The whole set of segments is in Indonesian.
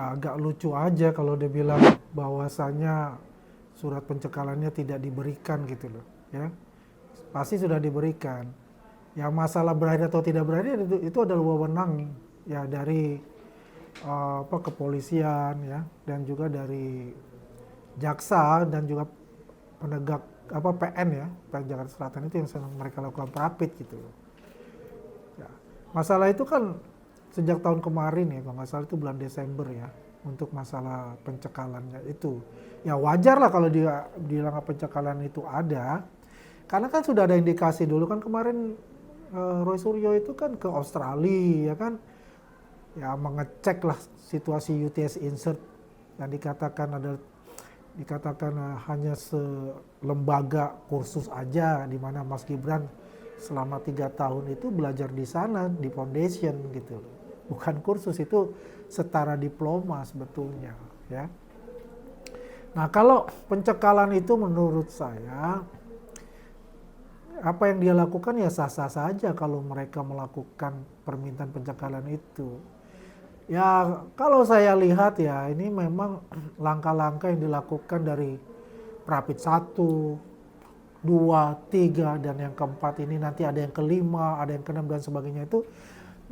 Ya agak lucu aja kalau dia bilang bahwasanya surat pencekalannya tidak diberikan gitu loh, ya. Pasti sudah diberikan. Ya masalah berakhir atau tidak berakhir itu adalah wewenang ya dari kepolisian ya dan juga dari jaksa dan juga penegak PN ya, PN Jakarta Selatan itu yang sedang mereka lakukan rapid gitu loh. Ya. Masalah itu kan sejak tahun kemarin ya, kalau nggak salah itu bulan Desember ya, untuk masalah pencekalannya itu. Ya wajar lah kalau dia bilang pencekalan itu ada, karena kan sudah ada indikasi dulu kan kemarin Roy Suryo itu kan ke Australia ya kan, ya mengecek lah situasi UTS insert yang dikatakan hanya selembaga kursus aja, di mana Mas Gibran selama 3 tahun itu belajar di sana di foundation gitu, bukan kursus, itu setara diploma sebetulnya ya. Nah kalau pencekalan itu menurut saya apa yang dia lakukan ya sah-sah saja kalau mereka melakukan permintaan pencekalan itu. Ya kalau saya lihat ya ini memang langkah-langkah yang dilakukan dari Prapit 1, 2, 3 dan yang keempat ini nanti ada yang kelima, ada yang keenam dan sebagainya, itu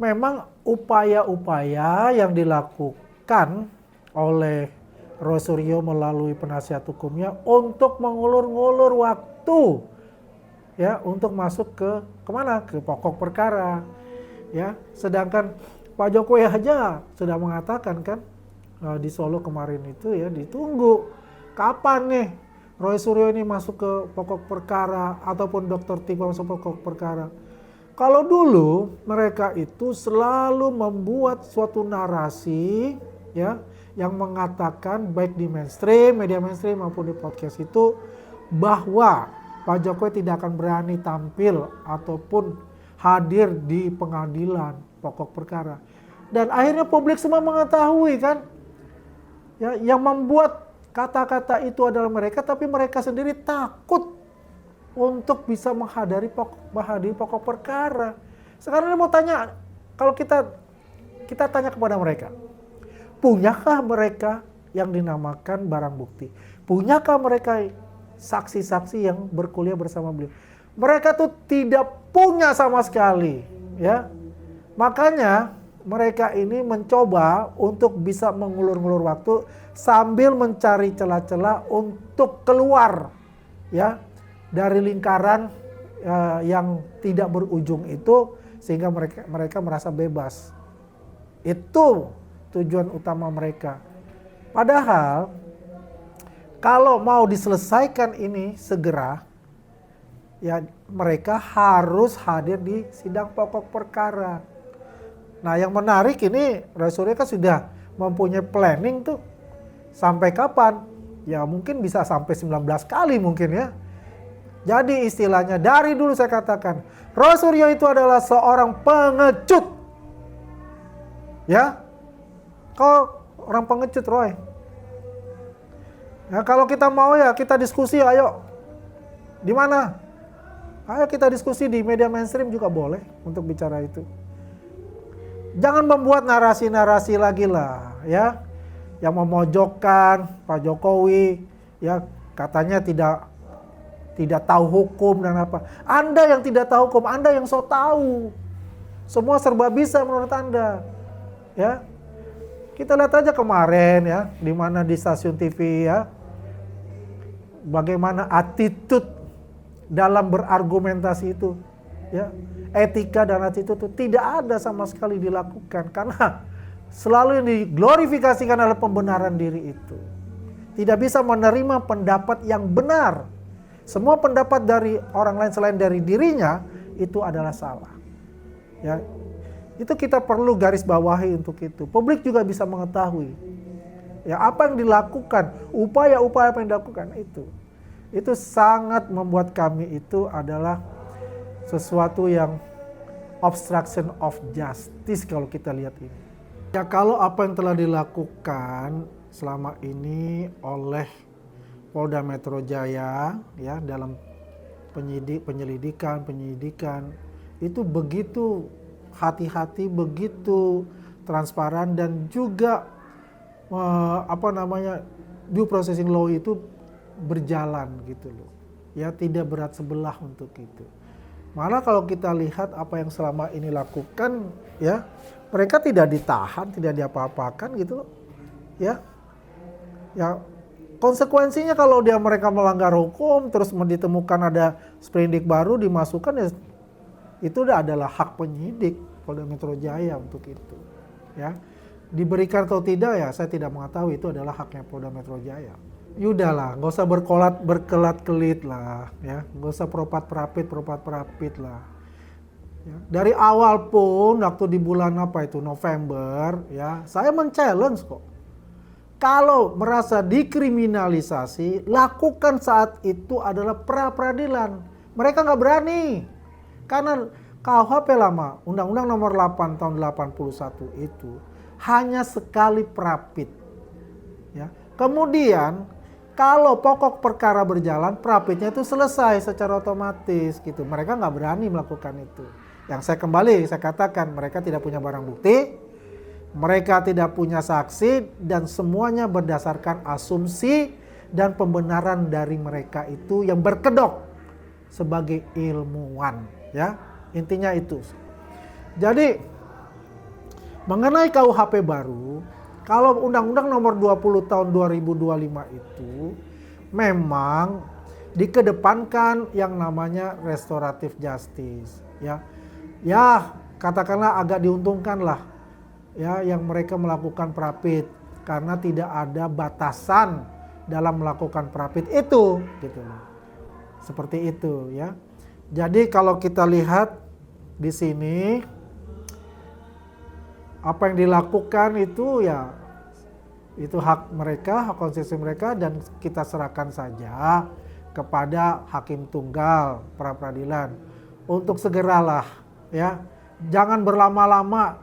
memang upaya-upaya yang dilakukan oleh Roy Suryo melalui penasihat hukumnya untuk mengulur-ngulur waktu ya untuk masuk ke kemana, ke pokok perkara ya. Sedangkan Pak Jokowi aja sudah mengatakan kan di Solo kemarin itu ya, ditunggu kapan nih Roy Suryo ini masuk ke pokok perkara ataupun Dr. Tigor masuk pokok perkara. Kalau dulu mereka itu selalu membuat suatu narasi ya yang mengatakan baik di mainstream, media mainstream maupun di podcast itu bahwa Pak Jokowi tidak akan berani tampil ataupun hadir di pengadilan pokok perkara. Dan akhirnya publik semua mengetahui kan. Ya, yang membuat kata-kata itu adalah mereka, tapi mereka sendiri takut untuk bisa menghadiri pokok perkara. Sekarang saya mau tanya, kalau kita tanya kepada mereka, punyakah mereka yang dinamakan barang bukti? Punyakah mereka saksi-saksi yang berkuliah bersama beliau? Mereka tuh tidak punya sama sekali, ya. Makanya mereka ini mencoba untuk bisa mengulur-ngulur waktu sambil mencari celah-celah untuk keluar, ya, dari lingkaran yang tidak berujung itu, sehingga mereka merasa bebas. Itu tujuan utama mereka. Padahal kalau mau diselesaikan ini segera, ya mereka harus hadir di sidang pokok perkara. Nah yang menarik ini, Roy Suryo kan sudah mempunyai planning tuh. Sampai kapan? Ya mungkin bisa sampai 19 kali mungkin ya. Jadi istilahnya dari dulu saya katakan, Roy Suryo itu adalah seorang pengecut. Ya, kau orang pengecut Roy. Ya, kalau kita mau ya kita diskusi, ayo. Di mana? Ayo kita diskusi di media mainstream juga boleh untuk bicara itu. Jangan membuat narasi-narasi lagi lah, ya, yang memojokkan Pak Jokowi, ya katanya tidak tahu hukum dan apa. Anda yang tidak tahu hukum, Anda yang so tahu. Semua serba bisa menurut Anda, ya. Kita lihat aja kemarin ya, di mana di stasiun TV ya, bagaimana attitude dalam berargumentasi itu, ya. Etika dan attitude itu tidak ada sama sekali dilakukan, karena selalu yang diglorifikasikan adalah pembenaran diri itu. Tidak bisa menerima pendapat yang benar. Semua pendapat dari orang lain selain dari dirinya itu adalah salah. Ya, itu kita perlu garis bawahi untuk itu. Publik juga bisa mengetahui ya apa yang dilakukan, upaya-upaya apa yang dilakukan itu. Itu sangat membuat kami itu adalah sesuatu yang obstruction of justice kalau kita lihat ini. Ya kalau apa yang telah dilakukan selama ini oleh Polda Metro Jaya ya dalam penyelidikan itu begitu hati-hati, begitu transparan dan juga due processing law itu berjalan gitu loh. Ya, tidak berat sebelah untuk itu. Malah kalau kita lihat apa yang selama ini lakukan, ya, mereka tidak ditahan, tidak diapa-apakan gitu loh. Ya. Ya, konsekuensinya kalau mereka melanggar hukum terus ditemukan ada sprindik baru dimasukkan, ya itu adalah hak penyidik Polda Metro Jaya untuk itu. Ya. Diberikan atau tidak ya saya tidak mengetahui, itu adalah haknya Polda Metro Jaya. Yudahlah, nggak usah berkelat-kelit lah, ya, nggak usah propat perapit lah. Ya. Dari awal pun waktu di bulan November, ya, saya men-challenge kok. Kalau merasa dikriminalisasi, lakukan saat itu adalah pra-peradilan. Mereka nggak berani, karena KUHP lama, Undang-Undang Nomor 8 tahun 81 itu hanya sekali perapit. Ya. Kemudian kalau pokok perkara berjalan, perapitnya itu selesai secara otomatis gitu. Mereka nggak berani melakukan itu. Yang saya katakan mereka tidak punya barang bukti, mereka tidak punya saksi, dan semuanya berdasarkan asumsi dan pembenaran dari mereka itu yang berkedok sebagai ilmuwan. Ya, intinya itu. Jadi mengenai KUHP baru, kalau Undang-Undang Nomor 20 tahun 2025 itu memang dikedepankan yang namanya restoratif justice, ya. Ya, katakanlah agak diuntungkan lah, ya, yang mereka melakukan perapit karena tidak ada batasan dalam melakukan perapit itu, gitu loh. Seperti itu, ya. Jadi kalau kita lihat di sini, apa yang dilakukan itu ya itu hak mereka, hak konstitusi mereka, dan kita serahkan saja kepada hakim tunggal pra peradilan untuk segeralah, ya, jangan berlama-lama,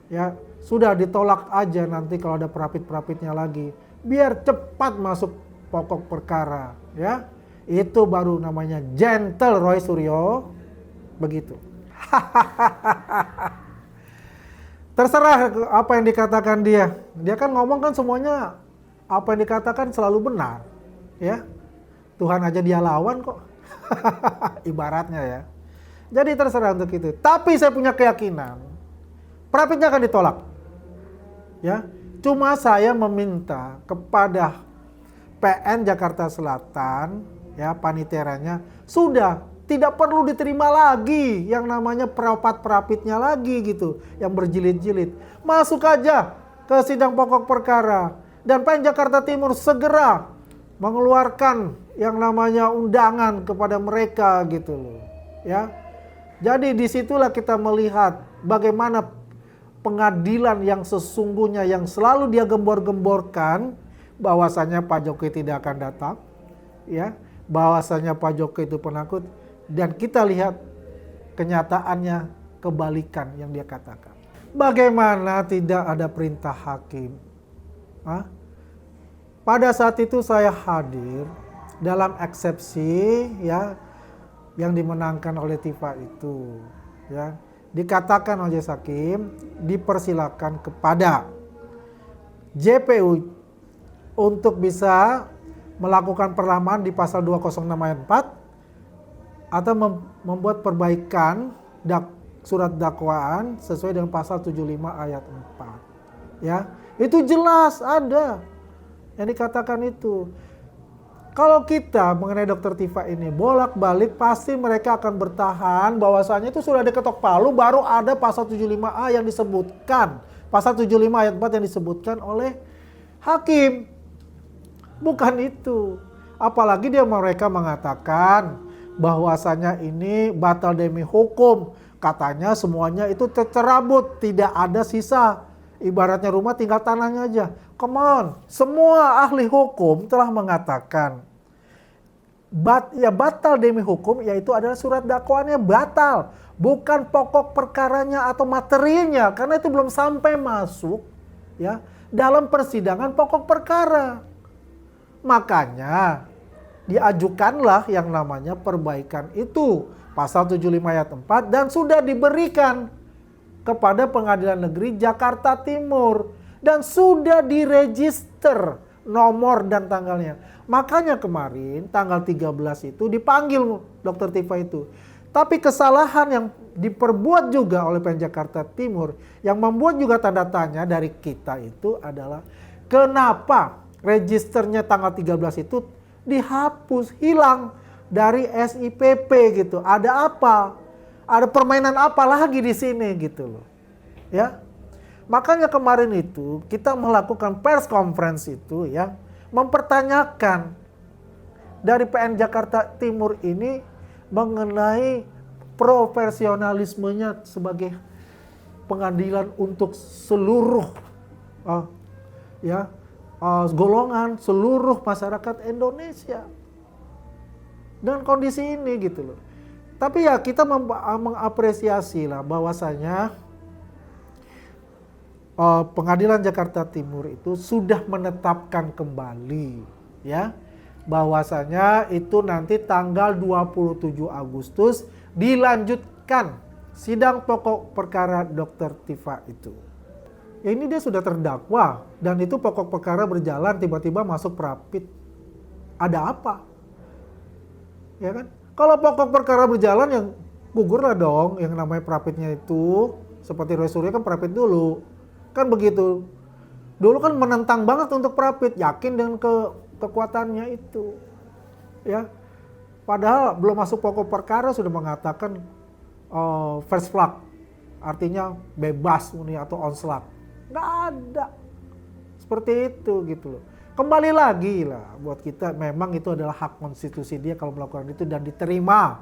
ya, sudah ditolak aja nanti kalau ada perapit-perapitnya lagi, biar cepat masuk pokok perkara, ya, itu baru namanya gentle Roy Suryo, begitu. Terserah apa yang dikatakan dia. Dia kan ngomong kan semuanya apa yang dikatakan selalu benar. Ya. Tuhan aja dia lawan kok. Ibaratnya ya. Jadi terserah untuk itu. Tapi saya punya keyakinan perapitnya akan ditolak. Ya. Cuma saya meminta kepada PN Jakarta Selatan, ya, paniteranya, sudah tidak perlu diterima lagi yang namanya perapit-perapitnya lagi gitu, yang berjilid-jilid. Masuk aja ke sidang pokok perkara. Dan PN Jakarta Timur segera mengeluarkan yang namanya undangan kepada mereka gitu loh. Ya. Jadi disitulah kita melihat bagaimana pengadilan yang sesungguhnya yang selalu dia gembor-gemborkan, bahwasanya Pak Jokowi tidak akan datang, ya, bahwasanya Pak Jokowi itu penakut. Dan kita lihat kenyataannya kebalikan yang dia katakan. Bagaimana tidak ada perintah hakim? Hah? Pada saat itu saya hadir dalam eksepsi, ya, yang dimenangkan oleh Tifa itu, ya, dikatakan oleh hakim dipersilakan kepada JPU untuk bisa melakukan perlamaan di pasal 206 ayat 4 atau membuat perbaikan surat dakwaan sesuai dengan pasal 75 ayat 4. Ya, itu jelas ada yang dikatakan itu. Kalau kita mengenai Dr. Tifa ini bolak-balik, pasti mereka akan bertahan bahwasanya itu sudah diketok palu, baru ada pasal 75A yang disebutkan. Pasal 75 ayat 4 yang disebutkan oleh hakim. Bukan itu. Apalagi mereka mengatakan bahwasanya ini batal demi hukum. Katanya semuanya itu tercerabut, tidak ada sisa. Ibaratnya rumah tinggal tanahnya aja. Come on, semua ahli hukum telah mengatakan batal demi hukum, yaitu adalah surat dakwaannya batal, bukan pokok perkaranya atau materinya, karena itu belum sampai masuk, ya, dalam persidangan pokok perkara. Makanya diajukanlah yang namanya perbaikan itu, pasal 75 ayat 4, dan sudah diberikan kepada Pengadilan Negeri Jakarta Timur. dan sudah diregister nomor dan tanggalnya. Makanya kemarin tanggal 13 itu dipanggil Dr. Tifa itu. Tapi kesalahan yang diperbuat juga oleh PN Jakarta Timur yang membuat juga tanda tanya dari kita itu adalah kenapa registernya tanggal 13 itu dihapus, hilang dari SIPP gitu. Ada apa? Ada permainan apa lagi di sini gitu loh. Ya. Makanya kemarin itu kita melakukan press conference itu ya, mempertanyakan dari PN Jakarta Timur ini mengenai profesionalismenya sebagai pengadilan untuk seluruh golongan, seluruh masyarakat Indonesia. Dengan kondisi ini gitu loh. Tapi ya kita mengapresiasi lah bahwasanya Pengadilan Jakarta Timur itu sudah menetapkan kembali ya bahwasanya itu nanti tanggal 27 Agustus dilanjutkan sidang pokok perkara Dr. Tifa itu. Ya ini dia sudah terdakwa dan itu pokok perkara berjalan tiba-tiba masuk Prapit. Ada apa? Ya kan? Kalau pokok perkara berjalan yang gugurlah dong yang namanya Prapitnya itu. Seperti Roy Suryo kan Prapit dulu. Kan begitu. Dulu kan menentang banget untuk Prapit, yakin dengan kekuatannya itu. Ya. Padahal belum masuk pokok perkara sudah mengatakan first flag. Artinya bebas atau onslaught. Nggak ada. Seperti itu gitu loh. Kembali lagi lah buat kita memang itu adalah hak konstitusi dia kalau melakukan itu dan diterima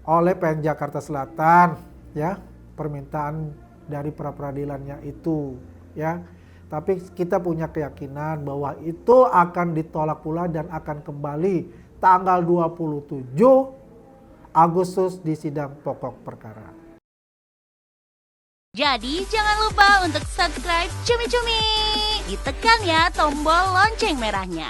oleh PN Jakarta Selatan ya permintaan dari pra peradilannya itu ya. Tapi kita punya keyakinan bahwa itu akan ditolak pula dan akan kembali tanggal 27 Agustus di sidang pokok perkara. Jadi jangan lupa untuk subscribe Cumi Cumi. Ditekan ya tombol lonceng merahnya.